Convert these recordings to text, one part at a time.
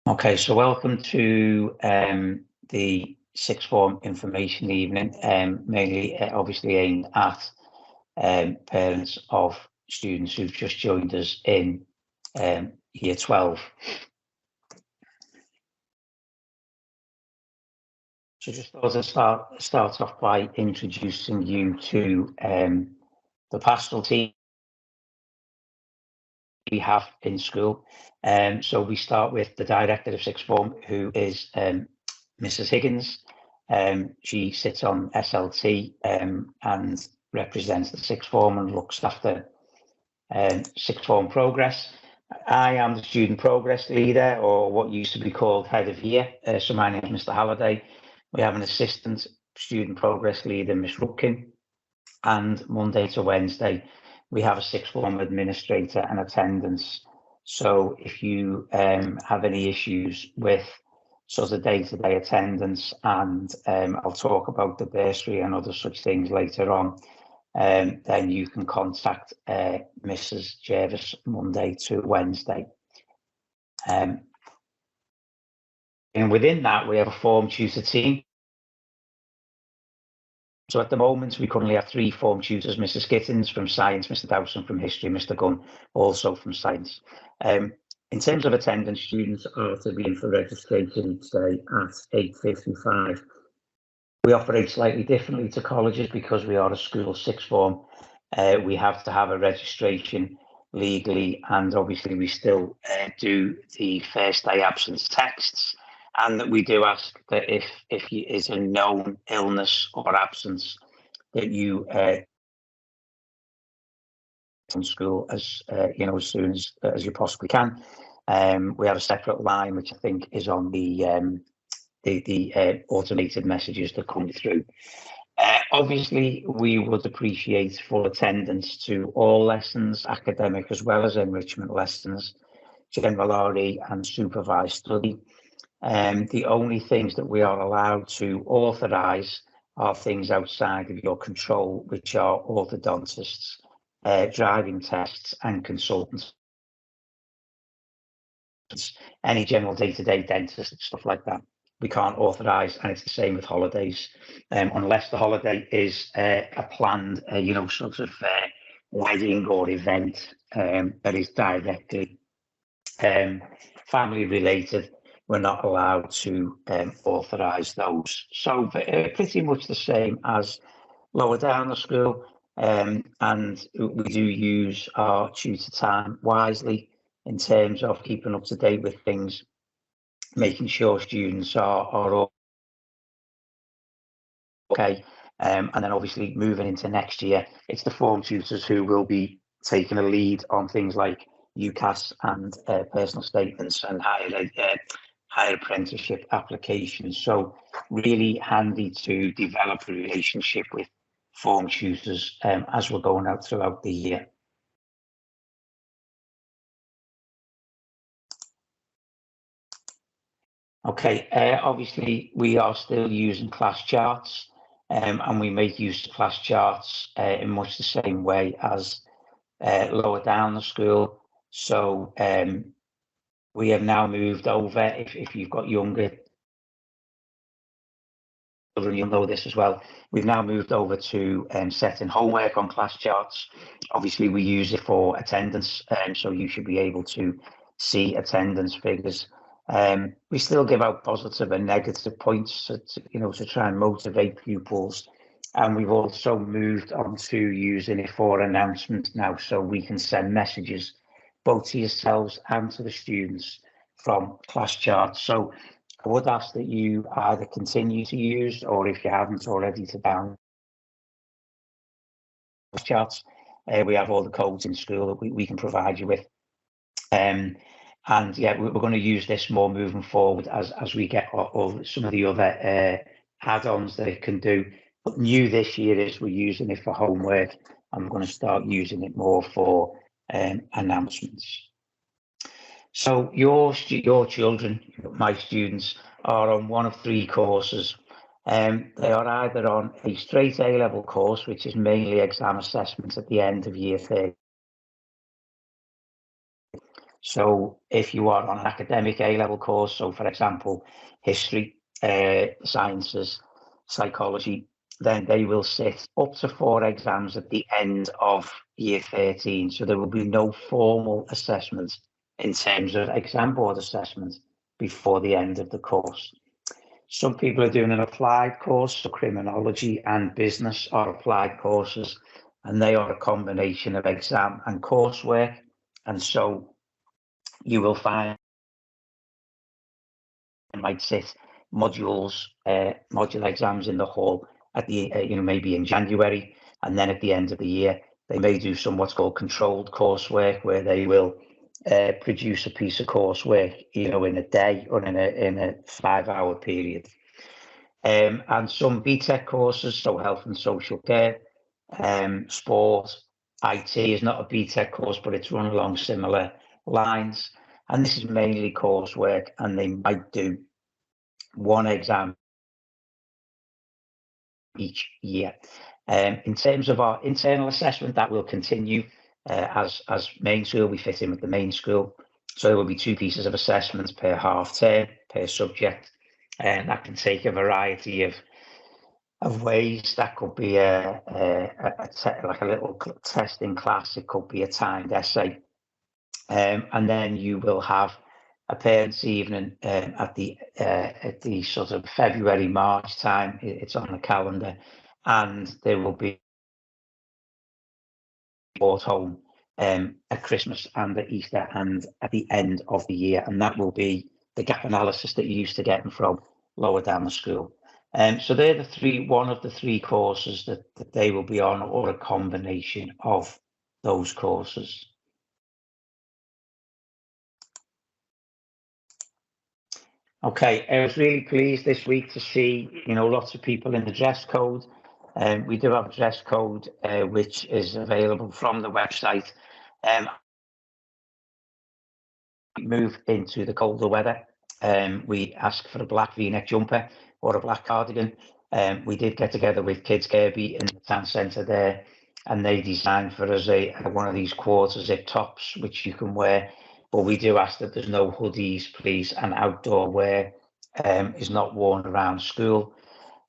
Okay, so welcome to the sixth form information evening, mainly obviously aimed at parents of students who've just joined us in year 12. So just thought to start off by introducing you to the pastoral team we have in school. So we start with the director of sixth form, who is Mrs. Higgins. She sits on SLT and represents the sixth form and looks after sixth form progress. I am the student progress leader, or what used to be called head of year. So my name is Mr. Halliday. We have an assistant student progress leader, Miss Rupkin, and Monday to Wednesday we have a sixth form administrator and attendance. So if you have any issues with sort of day-to-day attendance, and I'll talk about the bursary and other such things later on, then you can contact Mrs. Jervis Monday to Wednesday. And within that, we have a form tutor team. So at the moment, we currently have 3 form tutors, Mrs. Gittins from science, Mr. Dowson from history, Mr. Gunn also from science. In terms of attendance, students are to be in for registration each day at 8:55. We operate slightly differently to colleges because we are a school sixth form. We have to have a registration legally, and obviously we still do the first day absence texts, and that we do ask that if is a known illness or absence, that you from school as as soon as you possibly can. We have a separate line which I think is on the automated messages that come through. Obviously, we would appreciate full attendance to all lessons, academic as well as enrichment lessons, general RE and supervised study. The only things that we are allowed to authorise are things outside of your control, which are orthodontists, driving tests and consultants. Any general day-to-day dentist, stuff like that, we can't authorise, and it's the same with holidays, unless the holiday is a planned, sort of wedding or event that is directly family related. We're not allowed to authorise those. So pretty much the same as lower down the school, and we do use our tutor time wisely in terms of keeping up to date with things, making sure students are all okay. And then obviously moving into next year, it's the form tutors who will be taking a lead on things like UCAS and personal statements and higher apprenticeship applications. So really handy to develop a relationship with form tutors as we're going out throughout the year. Okay, obviously we are still using class charts, and we make use of class charts in much the same way as lower down the school. So we have now moved over, if you've got younger children, you'll know this as well. We've now moved over to setting homework on class charts. Obviously we use it for attendance, so you should be able to see attendance figures. We still give out positive and negative points to try and motivate pupils. And we've also moved on to using it for announcements now, so we can send messages both to yourselves and to the students from class charts. So I would ask that you either continue to use, or if you haven't already, to download charts. We have all the codes in school that we can provide you with. And yeah, we're going to use this more moving forward as we get all some of the other add-ons that it can do. But new this year is we're using it for homework. I'm going to start using it more for announcements. So your children, my students, are on one of 3 courses. They are either on a straight A-level course, which is mainly exam assessments at the end of year 3. So if you are on an academic A-level course, so for example, history, sciences, psychology, then they will sit up to 4 exams at the end of year 13. So there will be no formal assessment in terms of exam board assessment before the end of the course. Some people are doing an applied course, so criminology and business are applied courses, and they are a combination of exam and coursework. And so you will find might sit module exams in the hall at the maybe in January, and then at the end of the year they may do some what's called controlled coursework, where they will produce a piece of coursework in a day or in a 5-hour period. And some BTEC courses, so health and social care, sport, IT is not a BTEC course, but it's run along similar lines. And this is mainly coursework, and they might do 1 exam each year. In terms of our internal assessment, that will continue as main school. We fit in with the main school. So there will be 2 pieces of assessment per half term, per subject. And that can take a variety of ways. That could be like a little test in class. It could be a timed essay. And then you will have a parents' evening at the sort of February, March time. It's on the calendar, and there will be brought home at Christmas and at Easter and at the end of the year, and that will be the gap analysis that you're used to getting from lower down the school. So they're one of the 3 courses that they will be on, or a combination of those courses. Okay, I was really pleased this week to see, lots of people in the dress code. We do have a dress code which is available from the website. We move into the colder weather. We ask for a black V-neck jumper or a black cardigan. We did get together with Kids Kirby in the town centre there, and they designed for us one of these quarter zip tops, which you can wear. But we do ask that there's no hoodies, please, and outdoor wear is not worn around school.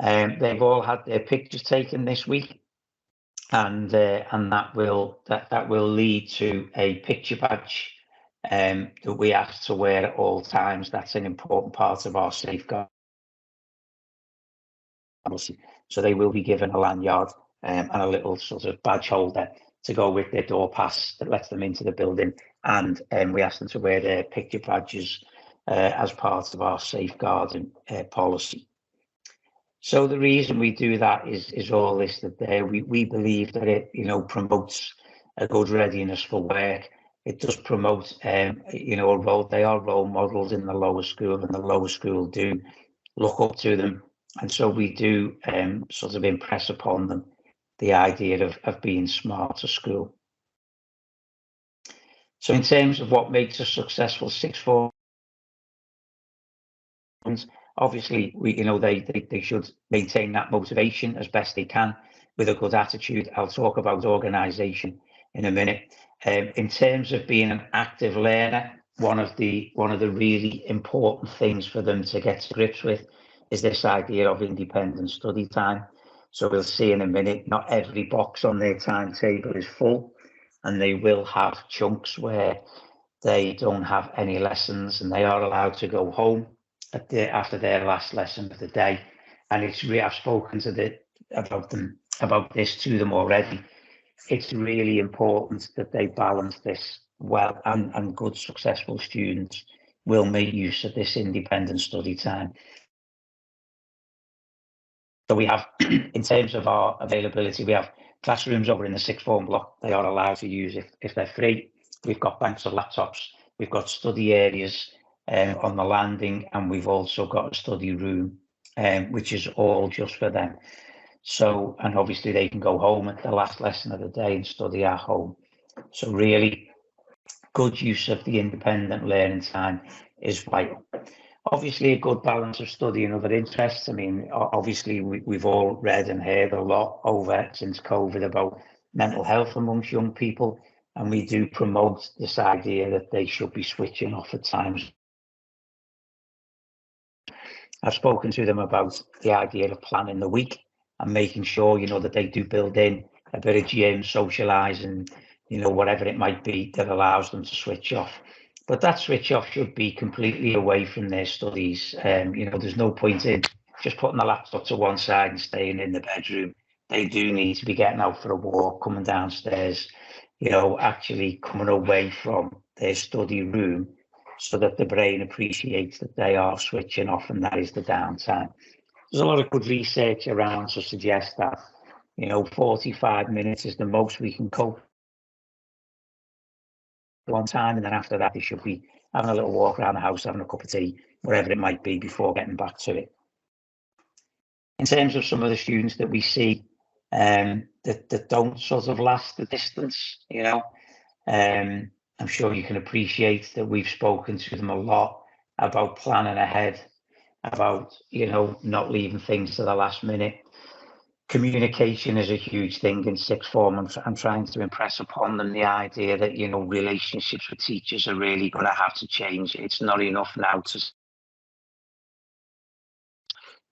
They've all had their pictures taken this week, and that will lead to a picture badge that we ask to wear at all times. That's an important part of our safeguard policy. So they will be given a lanyard and a little sort of badge holder to go with their door pass that lets them into the building, and we ask them to wear their picture badges as part of our safeguarding policy. So the reason we do that is all listed there. We believe that it promotes a good readiness for work. It does promote a role. They are role models in the lower school, and the lower school do look up to them, and so we do sort of impress upon them the idea of being smart at school. So in terms of what makes a successful sixth form, obviously they should maintain that motivation as best they can with a good attitude. I'll talk about organisation in a minute. In terms of being an active learner, one of the really important things for them to get to grips with is this idea of independent study time. So we'll see in a minute, not every box on their timetable is full, and they will have chunks where they don't have any lessons, and they are allowed to go home after their last lesson of the day. And I've spoken about this to them already. It's really important that they balance this well, and good successful students will make use of this independent study time. So we have, in terms of our availability, we have classrooms over in the sixth form block. They are allowed to use if they're free. We've got banks of laptops. We've got study areas on the landing, and we've also got a study room, which is all just for them. So, and obviously they can go home at the last lesson of the day and study at home. So really good use of the independent learning time is vital. Obviously, a good balance of study and other interests. I mean, obviously, we've all read and heard a lot since COVID about mental health amongst young people. and we do promote this idea that they should be switching off at times. I've spoken to them about the idea of planning the week and making sure, you know, that they do build in a bit of gym, socialising, you know, whatever it might be that allows them to switch off. But that switch off should be completely away from their studies. You know, there's no point in just putting the laptop to one side and staying in the bedroom. They do need to be getting out for a walk, coming downstairs, you know, actually coming away from their study room so that the brain appreciates that they are switching off and that is the downtime. There's a lot of good research around to suggest that, you know, 45 minutes is the most we can cope one time, and then after that they should be having a little walk around the house, having a cup of tea, whatever it might be, before getting back to it. In terms of some of the students that we see that don't sort of last the distance, you know, I'm sure you can appreciate that we've spoken to them a lot about planning ahead, about, you know, not leaving things to the last minute. Communication is a huge thing in sixth form. I'm trying to impress upon them the idea that, you know, relationships with teachers are really going to have to change. It's not enough now to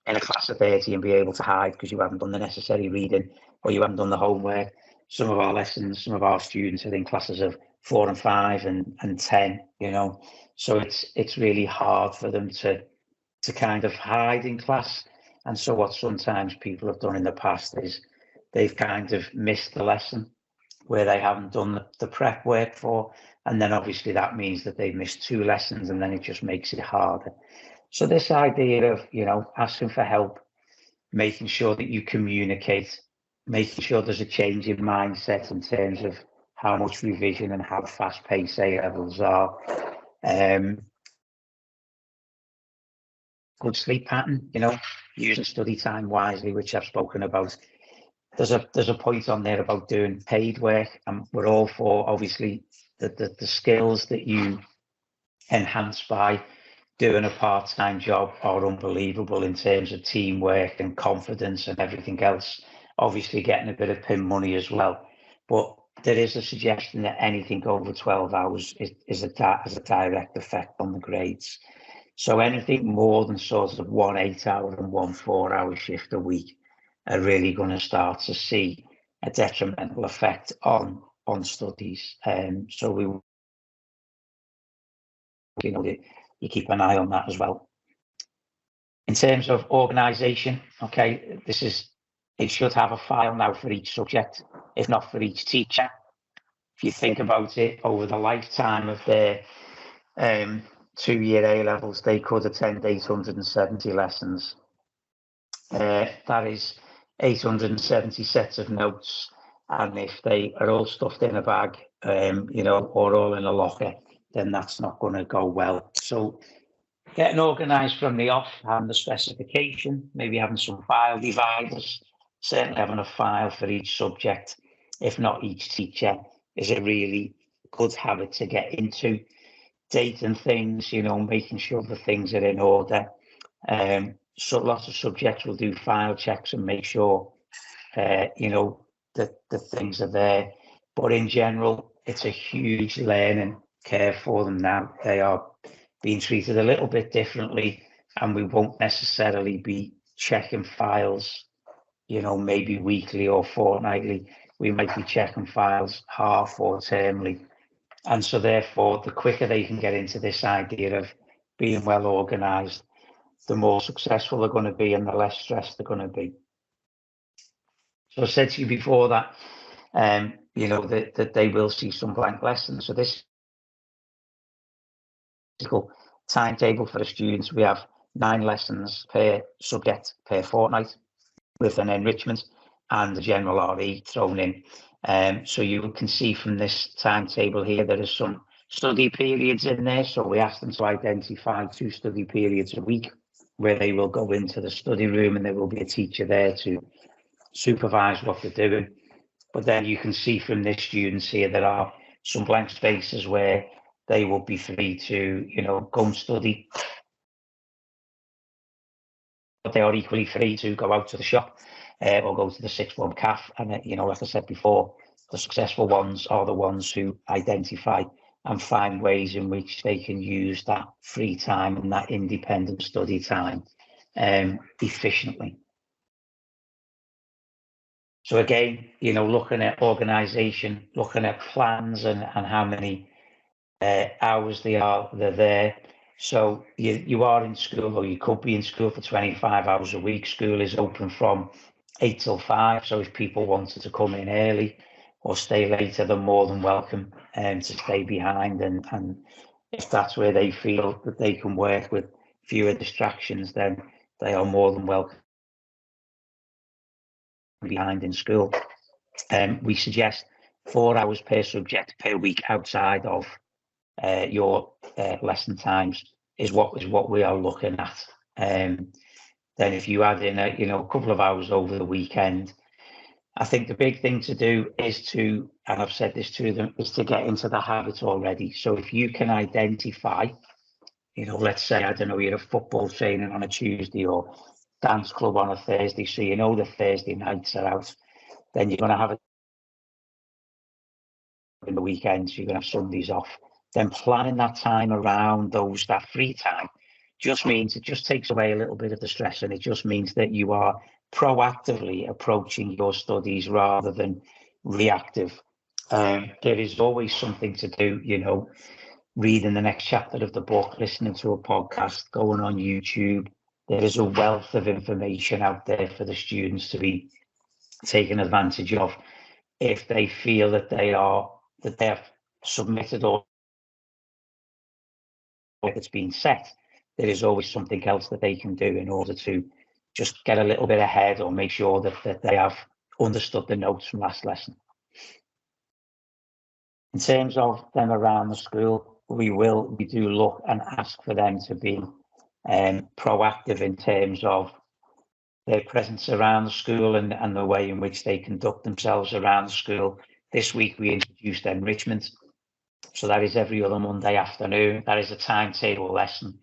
in a class of 30 and be able to hide because you haven't done the necessary reading or you haven't done the homework. Some of our lessons, some of our students are in classes of 4 and 5 and 10, you know, so it's really hard for them to kind of hide in class. And so what sometimes people have done in the past is they've kind of missed the lesson where they haven't done the prep work for, and then obviously that means that they've missed 2 lessons, and then it just makes it harder. So this idea of, you know, asking for help, making sure that you communicate, making sure there's a change in mindset in terms of how much revision and how fast-paced A levels are. Good sleep pattern, you know, using study time wisely, which I've spoken about. There's a point on there about doing paid work, and we're all for obviously the skills that you enhance by doing a part-time job are unbelievable in terms of teamwork and confidence and everything else. Obviously getting a bit of pin money as well, but there is a suggestion that anything over 12 hours has a direct effect on the grades. So anything more than sort of 1 8-hour and 1 4-hour shift a week are really going to start to see a detrimental effect on studies. So we, you know, you keep an eye on that as well. In terms of organisation, okay, it should have a file now for each subject, if not for each teacher. If you think about it, over the lifetime of their 2-year A levels, they could attend 870 lessons. That is 870 sets of notes, and if they are all stuffed in a bag, you know, or all in a locker, then that's not going to go well. So getting organised from the off, having the specification, maybe having some file dividers, certainly having a file for each subject, if not each teacher, is a really good habit to get into. Dating things, you know, making sure the things are in order. So lots of subjects will do file checks and make sure, you know, that the things are there. But in general, it's a huge learning curve for them now. They are being treated a little bit differently, and we won't necessarily be checking files, you know, maybe weekly or fortnightly. We might be checking files half or termly. And so therefore, the quicker they can get into this idea of being well organised, the more successful they're going to be and the less stressed they're going to be. So I said to you before that, you know, that they will see some blank lessons. So this timetable for the students, we have 9 lessons per subject per fortnight with an enrichment and the general RE thrown in. So you can see from this timetable here, there is some study periods in there. So we asked them to identify 2 study periods a week where they will go into the study room and there will be a teacher there to supervise what they're doing. But then you can see from this students here, there are some blank spaces where they will be free to, you know, go and study. But they are equally free to go out to the shop or go to the sixth form CAF. And, you know, like I said before, the successful ones are the ones who identify and find ways in which they can use that free time and that independent study time efficiently. So again, you know, looking at organisation, looking at plans and how many hours they're there. So you are in school, or you could be in school for 25 hours a week. School is open from 8 till 5. So if people wanted to come in early or stay later, they're more than welcome to stay behind. And if that's where they feel that they can work with fewer distractions, then they are more than welcome behind in school. We suggest 4 hours per subject per week outside of your lesson times is what we are looking at. Then if you add in a couple of hours over the weekend, I think the big thing to do is to, and I've said this to them, is to get into the habit already. So if you can identify, you know, let's say, I don't know, you're a football training on a Tuesday or dance club on a Thursday, so you know the Thursday nights are out, then you're going to have it in the weekends, you're going to have Sundays off. Then planning that time around that free time just means it just takes away a little bit of the stress, and it just means that you are proactively approaching your studies rather than reactive. There is always something to do, you know, reading the next chapter of the book, listening to a podcast, going on YouTube. There is a wealth of information out there for the students to be taken advantage of if they feel that they have submitted or it's been set. There is always something else that they can do in order to just get a little bit ahead or make sure that they have understood the notes from last lesson. In terms of them around the school, we do look and ask for them to be proactive in terms of their presence around the school and the way in which they conduct themselves around the school. This week we introduced enrichment. So that is every other Monday afternoon. That is a timetable lesson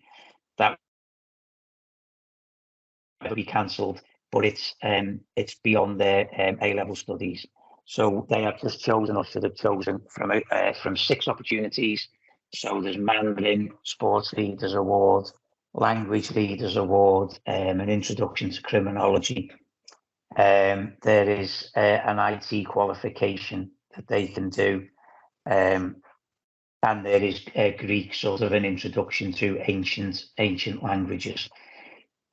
that will be cancelled, but it's beyond their A-level studies. So they have just chosen, or should have chosen, from 6 opportunities. So there's Mandarin, Sports Leaders Award, Language Leaders Award, an Introduction to Criminology. There is an IT qualification that they can do. And there is Greek, sort of an introduction to ancient languages.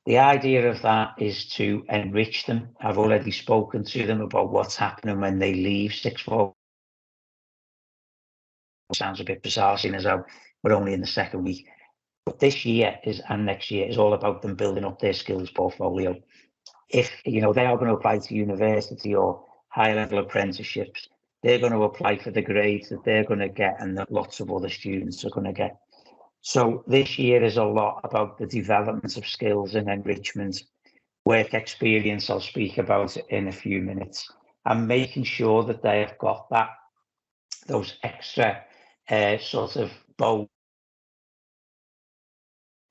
The idea of that is to enrich them. I've already spoken to them about what's happening when they leave sixth form. Sounds a bit bizarre, seeing as how we're only in the second week. But this year and next year is all about them building up their skills portfolio. If they are going to apply to university or higher level apprenticeships, they're going to apply for the grades that they're going to get and that lots of other students are going to get. So this year is a lot about the development of skills and enrichment, work experience I'll speak about in a few minutes, and making sure that they have got those extra sort of bow,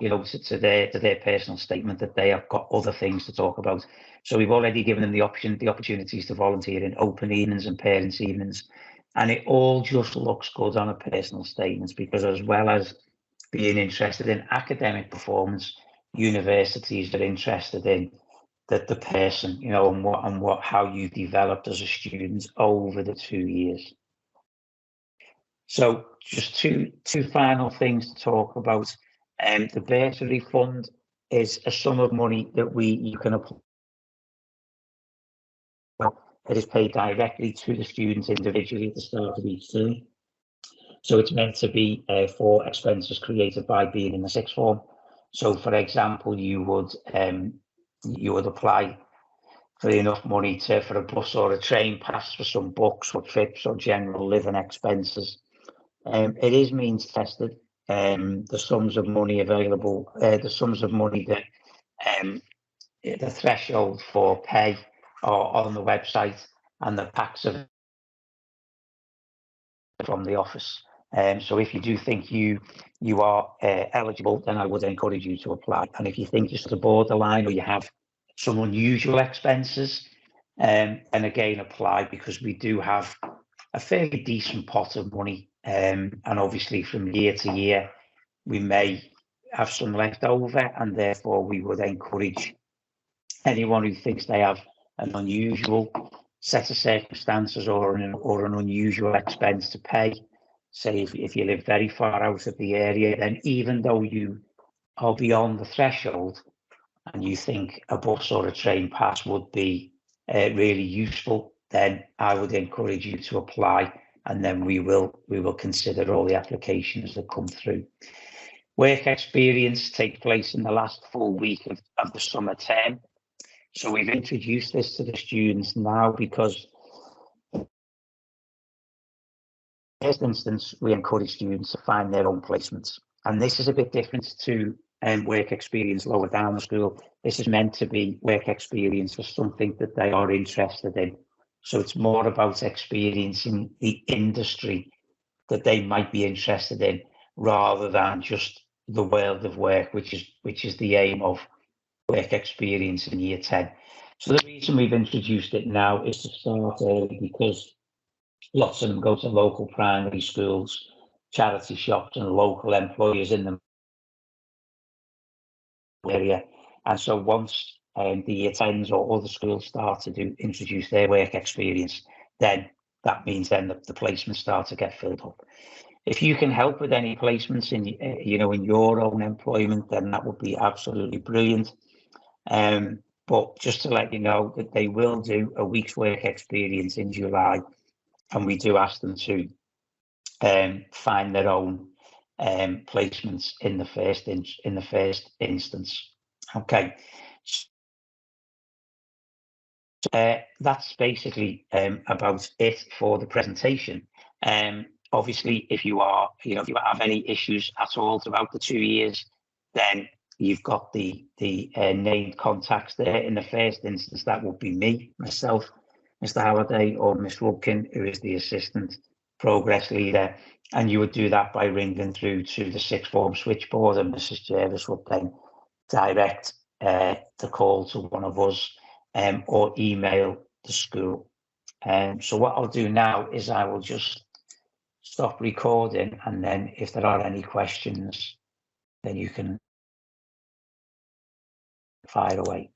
to their personal statement, that they have got other things to talk about. So we've already given them the opportunities to volunteer in open evenings and parents' evenings, and it all just looks good on a personal statement, because as well as being interested in academic performance, universities are interested in the person, and how you developed as a student over the 2 years. So just two final things to talk about. The bursary fund is a sum of money that you can apply. It is paid directly to the students individually at the start of each term. So it's meant to be for expenses created by being in the sixth form. So, for example, you would apply for enough money for a bus or a train pass, for some books or trips or general living expenses. It is means tested. The sums of money available, the sums of money that the threshold for pay are on the website, and the packs are from the office. So if you do think you are eligible, then I would encourage you to apply. And if you think you're sort of borderline, or you have some unusual expenses, and again apply, because we do have a fairly decent pot of money, and obviously from year to year we may have some left over, and therefore we would encourage anyone who thinks they have an unusual set of circumstances or an unusual expense to pay. Say if you live very far out of the area, then even though you are beyond the threshold and you think a bus or a train pass would be really useful, then I would encourage you to apply, and then we will consider all the applications that come through. Work experience takes place in the last full week of the summer term. So we've introduced this to the students now because, in the first instance, we encourage students to find their own placements. And this is a bit different to work experience lower down the school. This is meant to be work experience for something that they are interested in. So it's more about experiencing the industry that they might be interested in, rather than just the world of work, which is the aim of work experience in year 10. So the reason we've introduced it now is to start early, because lots of them go to local primary schools, charity shops and local employers in the area. And so once the year 10s or other schools start to introduce their work experience, then that means then the placements start to get filled up. If you can help with any placements in in your own employment, then that would be absolutely brilliant. But just to let you know that they will do a week's work experience in July, and we do ask them to find their own placements in the first instance. Okay, that's basically about it for the presentation. Obviously, if you have any issues at all throughout the 2 years, then you've got the named contacts there. In the first instance, that would be me, myself, Mr. Halliday, or Miss Rubkin, who is the assistant progress leader. And you would do that by ringing through to the sixth form switchboard, and Mrs. Jervis would then direct the call to one of us, or email the school. So what I'll do now is I will just stop recording, and then if there are any questions, then you can fire away.